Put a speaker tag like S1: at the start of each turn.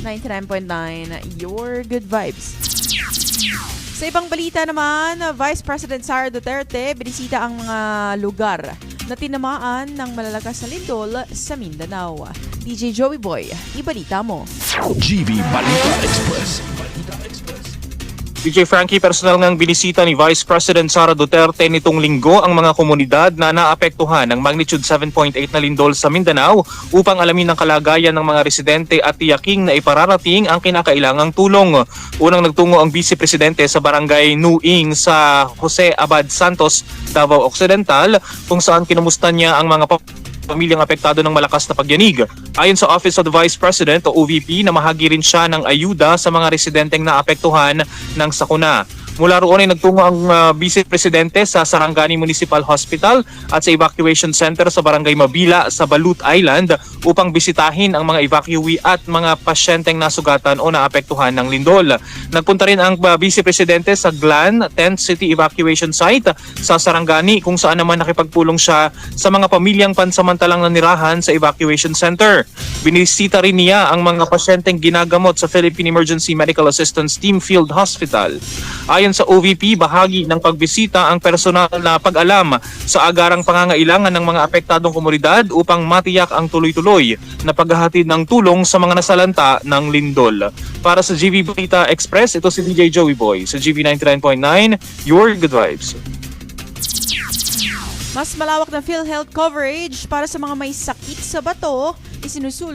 S1: 99.9 Your Good Vibes. Sa ibang balita naman, Vice President Sara Duterte binisita ang mga lugar na tinamaan ng malalakas na lindol sa Mindanao. DJ Joey Boy, ibalita mo.
S2: GB Balita Express.
S3: DJ Frankie, personal ngang binisita ni Vice President Sara Duterte nitong linggo ang mga komunidad na naapektuhan ng magnitude 7.8 na lindol sa Mindanao upang alamin ang kalagayan ng mga residente at tiyaking na ipararating ang kinakailangang tulong. Unang nagtungo ang Vice Presidente sa barangay Nuing sa Jose Abad Santos, Davao Occidental, kung saan kinumusta niya ang mga pamilyang apektado ng malakas na pagyanig. Ayon sa Office of the Vice President o OVP, namahagi rin siya ng ayuda sa mga residenteng naapektuhan ng sakuna. Mula roon ay nagtungo ang Vice Presidente sa Sarangani Municipal Hospital at sa Evacuation Center sa Barangay Mabila sa Balut Island upang bisitahin ang mga evacuee at mga pasyenteng nasugatan o naapektuhan ng lindol. Nagpunta rin ang Vice Presidente sa Glan 10th City Evacuation Site sa Sarangani kung saan naman nakipagpulong siya sa mga pamilyang pansamantalang nanirahan sa Evacuation Center. Binisita rin niya ang mga pasyenteng ginagamot sa Philippine Emergency Medical Assistance Team Field Hospital. Ayon sa OVP, bahagi ng pagbisita ang personal na pag-alam sa agarang pangangailangan ng mga apektadong komunidad upang matiyak ang tuloy-tuloy na paghahatid ng tulong sa mga nasalanta ng lindol. Para sa GB Balita Express, ito si DJ Joey Boy sa GB 99.9, Your Good Vibes.
S1: Mas malawak na PhilHealth coverage para sa mga may sakit sa bato, isinusulong